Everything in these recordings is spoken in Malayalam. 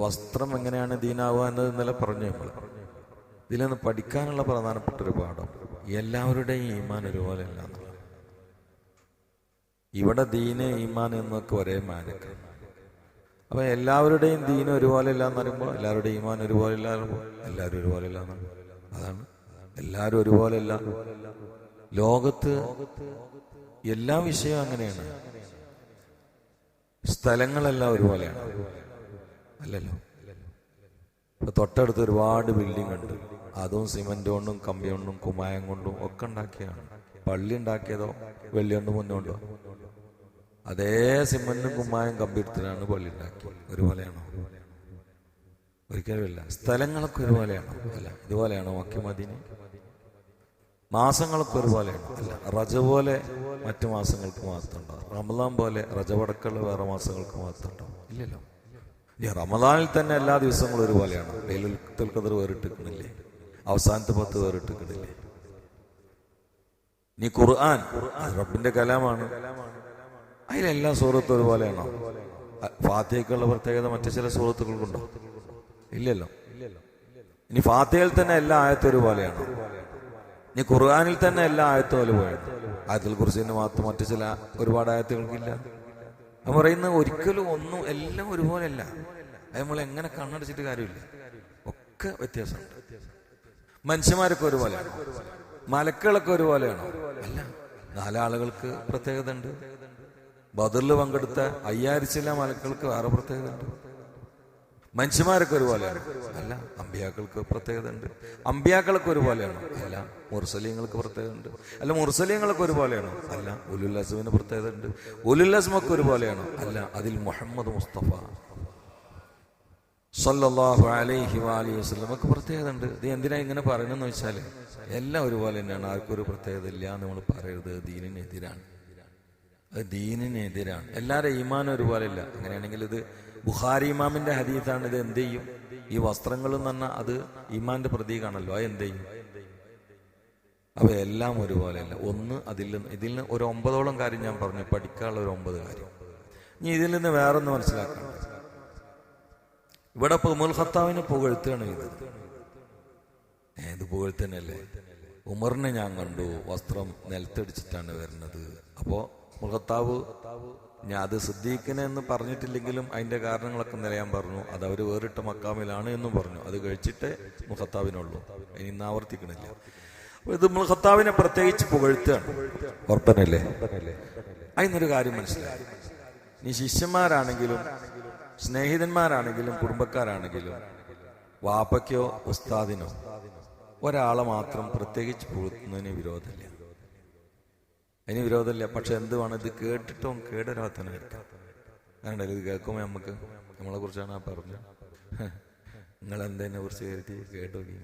വസ്ത്രം എങ്ങനെയാണ് ദീനാവുക എന്നത് ഇന്നലെ പറഞ്ഞു. നമ്മൾ ഇതിൽ നിന്ന് പഠിക്കാനുള്ള പ്രധാനപ്പെട്ട ഒരു പാഠം, എല്ലാവരുടെയും ഈമാൻ ഒരുപോലെ അല്ല എന്നുള്ളത്. ഇവിടെ ദീന് ഈമാൻ എന്നൊക്കെ ഒരേ മാനക്കാണ്. അപ്പൊ എല്ലാവരുടെയും ദീന് ഒരുപോലെ ഇല്ല എന്ന് പറയുമ്പോൾ എല്ലാവരുടെയും ഈമാൻ ഒരുപോലെ ഇല്ല, എല്ലാവരും ഒരുപോലെ ഇല്ല എന്നാണ്. അതാണ് എല്ലാവരും ഒരുപോലെ അല്ല. ലോകത്ത് എല്ലാ വിഷയവും അങ്ങനെയാണ്. സ്ഥലങ്ങളെല്ലാം ഒരുപോലെയാണ് അല്ലല്ലോ. ഇപ്പൊ തൊട്ടടുത്ത് ഒരുപാട് ബിൽഡിംഗ് ഉണ്ട്, അതും സിമന്റ് കൊണ്ടും കമ്പി കൊണ്ടും കുമ്മായം കൊണ്ടും ഒക്കെ ഉണ്ടാക്കിയാണ്. പള്ളി ഉണ്ടാക്കിയതോ വെള്ളി കൊണ്ട് മുന്നോണ്ടോ? അതേ സിമന്റും കുമ്മായം കമ്പി എടുത്തിട്ടാണ് പള്ളി ഉണ്ടാക്കിയത്. ഒരുപോലെയാണോ? ഒരിക്കലുമില്ല. സ്ഥലങ്ങളൊക്കെ ഒരുപോലെയാണോ? അല്ല. ഇതുപോലെയാണോ മക്ക മദീന? മാസങ്ങളൊക്കെ ഒരുപോലെയാണ്? അല്ല. റജബ് പോലെ മറ്റു മാസങ്ങൾക്ക് മാത്രമുണ്ടോ? റമദാൻ പോലെ റജബടക്കമുള്ള വേറെ മാസങ്ങൾക്ക് മാത്രമുണ്ടോ? ഇല്ലല്ലോ. ഈ റമദാനിൽ തന്നെ എല്ലാ ദിവസങ്ങളും ഒരുപോലെയാണ്? ലൈലത്തുൽ ഖദ്ർ വേറിട്ടിരിക്കണില്ലേ? അവസാനത്തെ 10 വേറിട്ടിരിക്കണില്ലേ? നീ ഖുർആൻ റബ്ബിന്റെ കലാമാണ്, അതിലെല്ലാ സൂറത്തും ഒരുപോലെയാണോ? ഫാത്തിഹയ്ക്കുള്ള പ്രത്യേകത മറ്റു ചില സൂറത്തുകൾക്കുണ്ടോ? ഇല്ലല്ലോ. ഇനി ഫാത്തിഹയിൽ തന്നെ എല്ലാ ആയത്തും ഒരുപോലെയാണോ? ഇനി ഖുർആനിൽ തന്നെ എല്ലാ ആയത്തും ഒരുപോലെയാണ്? ആയത്തുൽ കുർസിന് മാത്രം മറ്റു ചില ഒരുപാട് ആയത്തുകൾക്കില്ല. അത് പറയുന്നത് ഒരിക്കലും ഒന്നും എല്ലാം ഒരുപോലെയല്ല. അത് നമ്മൾ എങ്ങനെ കണ്ണടച്ചിട്ട് കാര്യമില്ല, ഒക്കെ വ്യത്യാസമുണ്ട്. മനുഷ്യന്മാരൊക്കെ ഒരുപോലെയാണോ? മലക്കുകളൊക്കെ ഒരുപോലെയാണോ? അല്ല. 4 ആളുകൾക്ക് പ്രത്യേകത ഉണ്ട്. ബദറിൽ പങ്കെടുത്ത 5000 മലക്കുകൾക്ക് വേറെ പ്രത്യേകത ഉണ്ട്. മനുഷ്യന്മാരൊക്കെ ഒരുപോലെയാണ്? അല്ല. അമ്പിയാക്കൾക്ക് പ്രത്യേകത ഉണ്ട്. അമ്പിയാക്കളൊക്കെ ഒരുപോലെയാണോ? അല്ല. മുർസലീങ്ങൾക്ക് പ്രത്യേകത ഉണ്ട്. അല്ല. മുർസലീങ്ങളൊക്കെ ഒരുപോലെയാണോ? അല്ല. ഉലുൽ അസ്മിന് പ്രത്യേകത ഉണ്ട്. ഉലുൽ അസ്മൊക്കെ ഒരുപോലെയാണോ? അല്ല. അതിൽ മുഹമ്മദ് മുസ്തഫ സല്ലല്ലാഹു അലൈഹി വഅലിഹി വസല്ലം ഒക്കെ പ്രത്യേകത ഉണ്ട്. ഇത് എന്തിനാ ഇങ്ങനെ പറയണമെന്ന് വെച്ചാൽ എല്ലാം ഒരുപോലെ തന്നെയാണ്, ആർക്കും ഒരു പ്രത്യേകത ഇല്ല എന്ന് നമ്മൾ പറയരുത്. ദീനിനെതിരാണ്, അത് ദീനിനെതിരാണ്. എല്ലാവരും ഈമാൻ ഒരുപോലെ ഇല്ല. അങ്ങനെയാണെങ്കിൽ ഇത് ബുഖാരി ഇമാമിന്റെ ഹദീസാണ്. ഇത് എന്ത് ചെയ്യും? ഈ വസ്ത്രങ്ങൾ എന്ന് പറഞ്ഞാൽ അത് ഈമാന്റെ പ്രതീകമാണല്ലോ. അത് എന്ത് ചെയ്യും? അവ എല്ലാം ഒരുപോലെയല്ല. ഒന്ന് ഇതിൽ നിന്ന് ഒരു 9ഓളം കാര്യം ഞാൻ പറഞ്ഞു, പഠിക്കാനുള്ള ഒരു 9 കാര്യം. ഇനി ഇതിൽ നിന്ന് വേറൊന്ന് മനസ്സിലാക്കണം. ഇവിടെ ഉമർ ഖത്താബിനെ പുകഴ്ത്തുകയാണ് ചെയ്തത്. ഇത് പുകഴ്ത്തന്നല്ലേ? ഉമറിനെ ഞാൻ കണ്ടു വസ്ത്രം നിലത്തടിച്ചിട്ടാണ് വരുന്നത്. അപ്പോ ഉമർ ഖത്താബ് ഞാൻ അത് സിദ്ദീഖിനെ എന്ന് പറഞ്ഞിട്ടില്ലെങ്കിലും അതിന്റെ കാരണങ്ങളൊക്കെ നിലയാൻ പറഞ്ഞു. അത് അവർ വേറിട്ട മക്കാമിലാണ് എന്നും പറഞ്ഞു. അത് കഴിച്ചിട്ടേ ഉമർ ഖത്താബിനുള്ളൂ, ഇനി ഇന്ന് ആവർത്തിക്കണില്ല. ഇത് ഉമർ ഖത്താബിനെ പ്രത്യേകിച്ച് പുകഴ്ത്തുകയാണ്. ഉറപ്പനല്ലേ? അതിനൊരു കാര്യം മനസ്സിലായി. നീ ശിഷ്യന്മാരാണെങ്കിലും സ്നേഹിതന്മാരാണെങ്കിലും കുടുംബക്കാരാണെങ്കിലും വാപ്പയ്ക്കോ ഉസ്താദിനോ ഒരാളെ മാത്രം പ്രത്യേകിച്ച് പുകഴ്ത്തുന്നതിന് വിരോധമില്ല. അതിന് വിരോധമില്ല. പക്ഷെ എന്ത് വേണം, ഇത് കേട്ടിട്ടും കേടൊരാത്തനായിരിക്കാം. കാരണം ഇത് കേൾക്കുമ്പോൾ നമുക്ക് നമ്മളെ കുറിച്ചാണ് ആ പറഞ്ഞു, നിങ്ങളെന്തതിനെ കുറിച്ച് കരുതി കേട്ടോക്കി,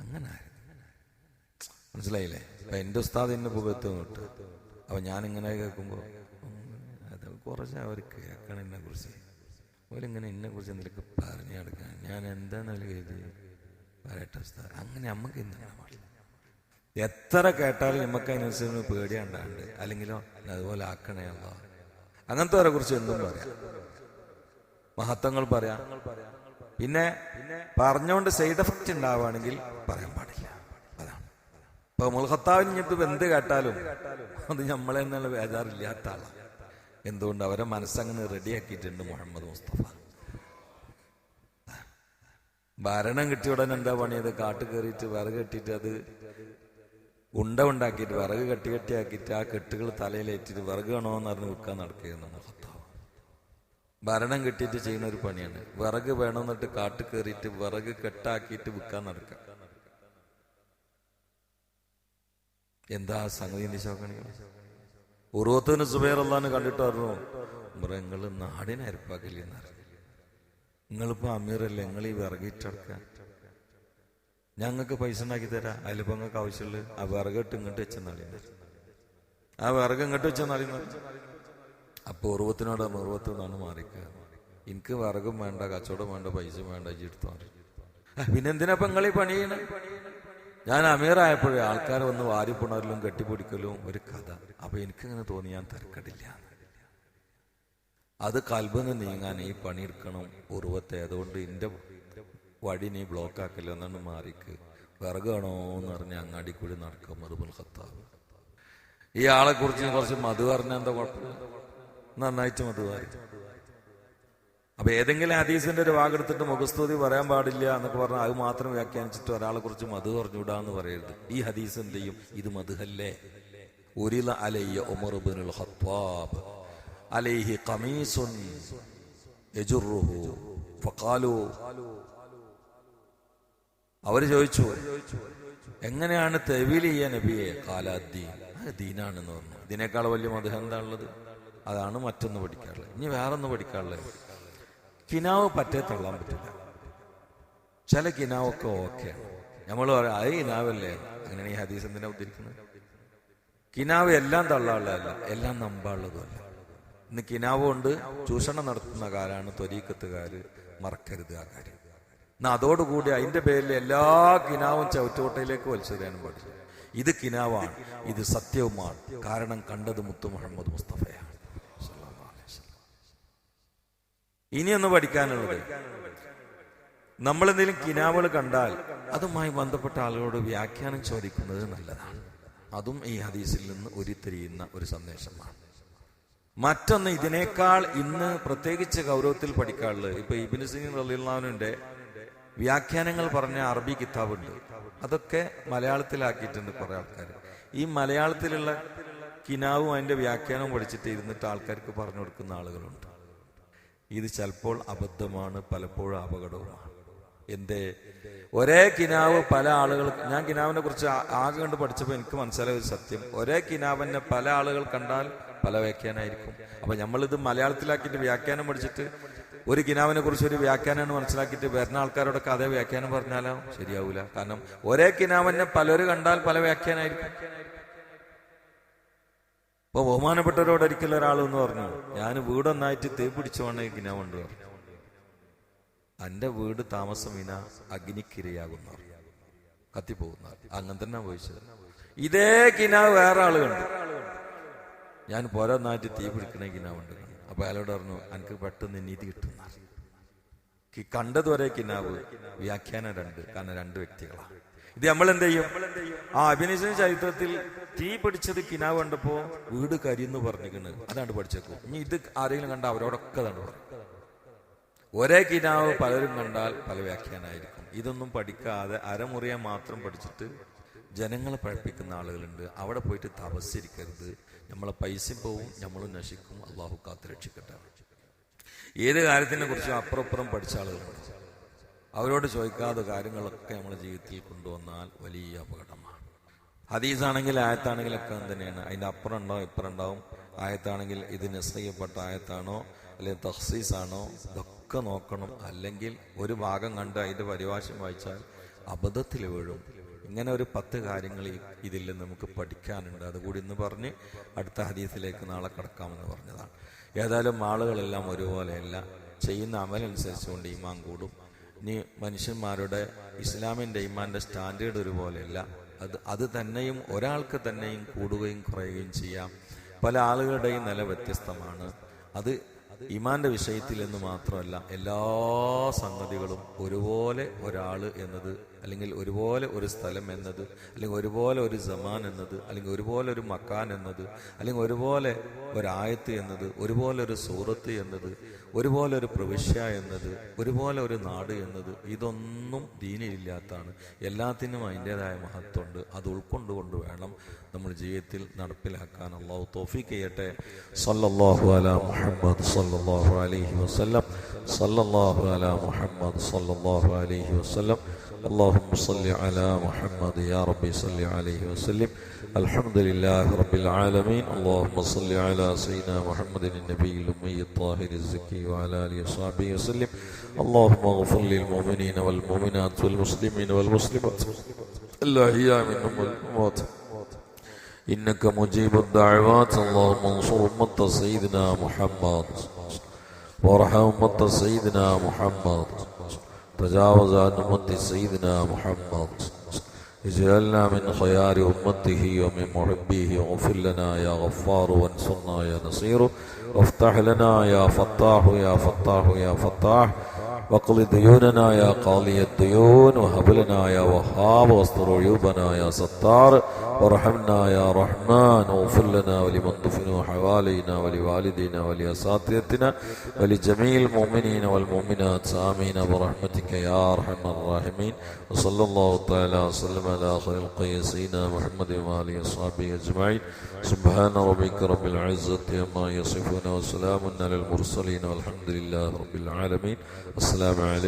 അങ്ങനെ മനസ്സിലായില്ലേ? അപ്പൊ എന്റെ ഉസ്താദ് എന്നെ പുകഴ്ത്തും കിട്ടും. അപ്പൊ ഞാനിങ്ങനെ കേൾക്കുമ്പോൾ അത് കുറച്ച് അവർ കേൾക്കണം എന്നെ കുറിച്ച്. അവരിങ്ങനെ എന്നെ കുറിച്ച് എന്തെങ്കിലും പറഞ്ഞു നടക്കാൻ ഞാൻ എന്താണെന്ന് കരുതി പറയട്ടെ ഉസ്താദ്. അങ്ങനെ നമുക്ക് എന്താണ് പാടില്ല. എത്ര കേട്ടാലും നമുക്ക് അതിനനുസരിച്ച് പേടിയുണ്ടാണ്ട്, അല്ലെങ്കിലോ അതുപോലെ ആക്കണേ അല്ല. അങ്ങനത്തെ അവരെ കുറിച്ച് എന്തും പറയാം, മഹത്വങ്ങൾ പറയാം. പിന്നെ പറഞ്ഞുകൊണ്ട് സൈഡ് എഫക്റ്റ് ഉണ്ടാവുകയാണെങ്കിൽ പറയാൻ പാടില്ല. അതാണ്. ഇപ്പൊ ഉമർ ഖത്താബിന് ഇനിയിപ്പോ എന്ത് കേട്ടാലും അത് നമ്മളെന്നുള്ള ബേജാറില്ലാത്ത ആളാണ്. എന്തുകൊണ്ട്? അവരെ മനസ്സങ്ങനെ റെഡിയാക്കിയിട്ടുണ്ട് മുഹമ്മദ് മുസ്തഫ. ഭരണം കിട്ടിയ ഉടനെ എന്താ പണിയത്? കാട്ട് കയറിയിട്ട് വിറക് കെട്ടിയിട്ട് അത് ഉണ്ടാക്കിയിട്ട് വിറക് കെട്ടിയാക്കിയിട്ട് ആ കെട്ടുകൾ തലയിലേറ്റിട്ട് വിറക് വേണോന്ന് പറഞ്ഞ് വിൽക്കാൻ നടക്കുകയെന്ന് ഭർത്താവ്. ഭരണം കിട്ടിയിട്ട് ചെയ്യുന്ന ഒരു പണിയാണ്. വിറക് വേണമെന്നിട്ട് കാട്ട് കയറിയിട്ട് വിറക് കെട്ടാക്കിയിട്ട് വിൽക്കാൻ നടക്കുക. എന്താ സംഗതി? നിശോക്കണി ഉറുവത്തിന് സുബൈർ അള്ളാന്ന് കണ്ടിട്ട് പറഞ്ഞു, നിങ്ങള് നാടിനെ അരിപ്പാക്കില്ലെന്ന് പറഞ്ഞു. നിങ്ങളിപ്പോ അമീറല്ലേ, നിങ്ങൾ ഈ വിറകിട്ടടക്കുക, ഞങ്ങൾക്ക് പൈസ ഉണ്ടാക്കി തരാം, അതിലിപ്പോ നിങ്ങൾക്ക് ആവശ്യമുള്ള ആ വിറകിട്ട് ഇങ്ങോട്ട് വെച്ചെന്നാളി, ആ വിറക് ഇങ്ങോട്ട് വെച്ചെന്നാളി. അപ്പൊ ഉറുവത്തിനോട് ഉറുവത്ത് നിന്നാണ് മാറിക്കുക. എനിക്ക് വിറകും വേണ്ട, കച്ചവടം വേണ്ട, പൈസ വേണ്ട, എടുത്തു മാറി. പിന്നെന്തിനാ നിങ്ങൾ ഈ പണി ചെയ്യണേ? ഞാൻ അമീറായപ്പോഴേ ആൾക്കാർ വന്ന് വാരിപ്പുണരലും കെട്ടിപ്പിടിക്കലും ഒരു കഥ. അപ്പൊ എനിക്കിങ്ങനെ തോന്നി ഞാൻ തിരക്കടില്ല. അത് കൽബിന്ന് നീങ്ങാൻ ഈ പണിയെടുക്കണം ഉറുവത്തെ. അതുകൊണ്ട് എൻ്റെ വഴി നീ ബ്ലോക്കാക്കില്ല, എന്നാണ് മാറിക്ക് വിറകാണോ എന്ന് പറഞ്ഞ് അങ്ങാടി കൂടി നടക്കും മറുബുൽ ഖത്താബ്. ഈ ആളെ കുറിച്ച് കുറച്ച് മധു പറഞ്ഞാൽ എന്താ കുഴപ്പമില്ല, നന്നായിട്ട് മധു പറയും. അപ്പൊ ഏതെങ്കിലും ഹദീസിന്റെ ഒരു ഭാഗെടുത്തിട്ട് മുഖസ്തുതി പറയാൻ പാടില്ല എന്നൊക്കെ പറഞ്ഞാൽ അത് മാത്രം വ്യാഖ്യാനിച്ചിട്ട് ഒരാളെ കുറിച്ച് മധു പറഞ്ഞുവിടാന്ന് പറയരുത്. ഈ ഹദീസ് എന്ത് ചെയ്യും? ഇത് മധുഹല്ലേ. ഉരില അലയ്യ ഉമർ ഇബ്നുൽ ഖത്താബ് അലൈഹി ഖമീസുൻ യജുറുഹു ഫഖാലു. അവര് ചോദിച്ചു, എങ്ങനെയാണ് തവീൽ ചെയ്യാൻ നബിയെ? ഖാലദ്ദീൻ, ദീനാണെന്ന് പറഞ്ഞു. ഇതിനേക്കാൾ വലിയ മധുഹ എന്താ ഉള്ളത്? അതാണ് മറ്റൊന്ന് പഠിക്കാനുള്ളത്. ഇനി വേറൊന്ന് പഠിക്കാനുള്ളത്, കിനാവ് പറ്റേ തള്ളാൻ പറ്റില്ല. ചില കിനാവൊക്കെ ഓക്കെയാണ്, നമ്മൾ പറയാം അത് കിനാവല്ലേ. അങ്ങനെയാണ് ഈ ഹദീസ് എന്തിനാ ഉദ്ധരിക്കുന്നത്? കിനാവ് എല്ലാം തള്ളാനുള്ളതല്ല, എല്ലാം നമ്പാനുള്ളതുമല്ല. ഇന്ന് കിനാവ് കൊണ്ട് ചൂഷണം നടത്തുന്ന കാരാണ് ത്വരീക്കത്തുകാര്, മറക്കരുത് ആ കാര്യം. എന്നാ അതോടുകൂടി അതിന്റെ പേരിൽ എല്ലാ കിനാവും ചവിറ്റോട്ടയിലേക്ക് വലിച്ചെറിയാനും പാടില്ല. ഇത് കിനാവാണ്, ഇത് സത്യവുമാണ്. കാരണം കണ്ടത് മുത്തു മുഹമ്മദ് മുസ്തഫയാണ്. ഇനിയൊന്ന് പഠിക്കാനുള്ളത്, നമ്മളെന്തെങ്കിലും കിനാവുകൾ കണ്ടാൽ അതുമായി ബന്ധപ്പെട്ട ആളുകളോട് വ്യാഖ്യാനം ചോദിക്കുന്നത് നല്ലതാണ്. അതും ഈ ഹദീസിൽ നിന്ന് ഉരുത്തിരിയുന്ന ഒരു സന്ദേശമാണ്. മറ്റൊന്ന്, ഇതിനേക്കാൾ ഇന്ന് പ്രത്യേകിച്ച് ഗൗരവത്തിൽ പഠിക്കാനുള്ളത്, ഇപ്പൊ ഇബ്നു സിരീൻ റളിയല്ലാഹുവിന്റെ വ്യാഖ്യാനങ്ങൾ പറഞ്ഞ അറബി കിതാബുണ്ട്. അതൊക്കെ മലയാളത്തിലാക്കിയിട്ടുണ്ട് കുറെ ആൾക്കാർ. ഈ മലയാളത്തിലുള്ള കിനാവും അതിന്റെ വ്യാഖ്യാനവും പഠിച്ചിട്ട് ഇരുന്നിട്ട് ആൾക്കാർക്ക് പറഞ്ഞു കൊടുക്കുന്ന ആളുകളുണ്ട്. ഇത് ചിലപ്പോൾ അബദ്ധമാണ്, പലപ്പോഴും അപകടവുമാണ്. എന്തേ? ഒരേ കിനാവ് പല ആളുകൾ, ഞാൻ കിനാവിനെ കുറിച്ച് ആകെ കണ്ട് പഠിച്ചപ്പോൾ എനിക്ക് മനസ്സിലായ ഒരു സത്യം, ഒരേ കിനാവിനെ പല ആളുകൾ കണ്ടാൽ പല വ്യാഖ്യാനമായിരിക്കും. അപ്പൊ നമ്മളിത് മലയാളത്തിലാക്കിയിട്ട് വ്യാഖ്യാനം പഠിച്ചിട്ട് ഒരു കിനാവിനെ കുറിച്ച് ഒരു വ്യാഖ്യാനമാണ് മനസ്സിലാക്കിയിട്ട് വരുന്ന ആൾക്കാരോടൊക്കെ അതേ വ്യാഖ്യാനം പറഞ്ഞാലോ ശരിയാവൂല. കാരണം ഒരേ കിനാവിനെ പലരും കണ്ടാൽ പല വ്യാഖ്യാനമായിരിക്കും. ഇപ്പൊ ബഹുമാനപ്പെട്ടവരോട് ഒരിക്കലും ഒരാളെന്ന് പറഞ്ഞു, ഞാൻ വീടൊന്നായിട്ട് തേ പിടിച്ചോണ കിനാവുണ്ട് പറഞ്ഞു. എന്റെ വീട് താമസം വിന അഗ്നിക്കിരയാകുന്നവർ, കത്തിപ്പോകുന്നവർ, അങ്ങനെ തന്നെ പോയിച്ചത്. ഇതേ കിനാവ് വേറെ ആള് കണ്ടു, ഞാൻ പോരൊന്നായിട്ട് തീ പിടിക്കണ കിനാവുണ്ട്. അപ്പൊ അയാളോട് പറഞ്ഞു, എനിക്ക് പെട്ടെന്ന് നീതി കിട്ടുന്ന. കണ്ടതുവരെ കിനാവ്, വ്യാഖ്യാനം രണ്ട്. കാരണം രണ്ട് വ്യക്തികളാണ്. ഇത് നമ്മൾ എന്ത് ചെയ്യും? ആ അഭിനയിച്ച ചരിത്രത്തിൽ തീ പിടിച്ചത് കിനാവ് കണ്ടപ്പോ വീട് കരിയെന്ന് പറഞ്ഞിരിക്കുന്നത്, അതാണ് പഠിച്ചേക്കും. ഇനി ഇത് ആരെങ്കിലും കണ്ട അവരോടൊക്കെ തന്നെ പറയും. ഒരേ കിനാവ് പലരും കണ്ടാൽ പല വ്യാഖ്യാനമായിരിക്കും. ഇതൊന്നും പഠിക്കാതെ അരമുറിയാൻ മാത്രം പഠിച്ചിട്ട് ജനങ്ങളെ പഴപ്പിക്കുന്ന ആളുകളുണ്ട്. അവിടെ പോയിട്ട് തപസ്സിരിക്കരുത്. നമ്മളെ പൈസ പോവും, നമ്മളും നശിക്കും. അള്ളാഹു കാത്ത് രക്ഷിക്കട്ടെ. ഏത് കാര്യത്തിനെ കുറിച്ചും അപ്പുറപ്പുറം പഠിച്ച ആളുകളുണ്ട്. അവരോട് ചോദിക്കാതെ കാര്യങ്ങളൊക്കെ നമ്മുടെ ജീവിതത്തിൽ കൊണ്ടുവന്നാൽ വലിയ അപകടമാണ്. ഹദീസാണെങ്കിൽ ആയത്താണെങ്കിലൊക്കെ തന്നെയാണ്. അതിന്റെ അപ്പുറം ഉണ്ടാവും, ഇപ്പുറം ഉണ്ടാവും. ആയത്താണെങ്കിൽ ഇത് നസ്ഖ് ചെയ്യപ്പെട്ട ആയത്താണോ അല്ലെങ്കിൽ തഖ്സീസാണോ, ഇതൊക്കെ നോക്കണം. അല്ലെങ്കിൽ ഒരു ഭാഗം കണ്ട് അതിന്റെ പരിഭാഷ വായിച്ചാൽ അബദ്ധത്തിൽ വീഴും. ഇങ്ങനെ ഒരു 10 കാര്യങ്ങൾ ഇതിൽ നമുക്ക് പഠിക്കാനുണ്ട്. അതുകൂടി ഇന്ന് പറഞ്ഞ് അടുത്ത ഹദീസിലേക്ക് നാളെ കടക്കാമെന്ന് പറഞ്ഞതാണ്. ഏതായാലും ആളുകളെല്ലാം ഒരുപോലെയല്ല, ചെയ്യുന്ന അമലനുസരിച്ചുകൊണ്ട് ഈമാൻ കൂടും. ഇനി മനുഷ്യന്മാരുടെ ഇസ്ലാമിന്റെ ഈമാന്റെ സ്റ്റാൻഡേർഡ് ഒരുപോലെയല്ല. അത് തന്നെയും ഒരാൾക്ക് തന്നെയും കൂടുകയും കുറയുകയും ചെയ്യാം. പല ആളുകളുടെയും നില വ്യത്യസ്തമാണ്. അത് ഈമാന്റെ വിഷയത്തിൽ എന്ന് മാത്രമല്ല, എല്ലാ സംഗതികളും ഒരുപോലെ ഒരാള് എന്നത്, അല്ലെങ്കിൽ ഒരുപോലെ ഒരു സ്ഥലം എന്നത്, അല്ലെങ്കിൽ ഒരുപോലെ ഒരു സമാൻ എന്നത്, അല്ലെങ്കിൽ ഒരുപോലെ ഒരു മക്കാൻ എന്നത്, അല്ലെങ്കിൽ ഒരുപോലെ ഒരായത്ത് എന്നത്, ഒരുപോലെ ഒരു സൂറത്ത് എന്നത്, ഒരുപോലെ ഒരു പ്രവിശ്യ എന്നത്, ഒരുപോലെ ഒരു നാട് എന്നത്, ഇതൊന്നും ദീനിലില്ലാത്തതാണ്. എല്ലാത്തിനും അതിൻ്റെതായ മഹത്വമുണ്ട്. അത് ഉൾക്കൊണ്ടുകൊണ്ട് വേണം നമ്മൾ ജീവിതത്തിൽ നടപ്പിലാക്കാൻ. അല്ലാഹു തൗഫീഖ് ചെയ്യട്ടെ. സല്ലല്ലാഹു അലാ മുഹമ്മദ് സല്ലല്ലാഹു അലൈഹി വസല്ലം. സല്ലല്ലാഹു അലാ മുഹമ്മദ് സല്ലല്ലാഹു അലൈഹി വസല്ലം. اللهم صل على محمد يا ربي صل عليه وسلم. الحمد لله رب العالمين. اللهم صل على سيدنا محمد النبي الأمي الطاهر الزكي وعلى آله وصحبه وسلم. اللهم اغفر للمؤمنين والمؤمنات والمسلمين والمسلمات الأحياء منهم والأموات إنك مجيب الدعوات. اللهم انصر أمة سيدنا محمد وارحم أمة سيدنا محمد. تجاوز عن أمة سيدنا محمد. اجعلنا من خيار أمته ومن محبيه واغفر لنا يا غفار وانصرنا يا نصير وافتح لنا يا فتاح يا فتاح يا فتاح واقض ديوننا يا قاضي الديون وهب لنا يا وهاب واستر عيوبنا يا ستار وارحمنا يا رحمن واغفر لنا ولمن دفنوا حوالينا ولوالدينا ولأساتذتنا ولجميع المؤمنين والمؤمنات آمين برحمتك يا أرحم الراحمين وصلى الله تعالى وسلم على خير سيدنا محمد وآله وصحبه أجمعين سبحان ربك رب العزة عما يصفون وسلام على المرسلين والحمد لله رب العالمين. السلام عليكم.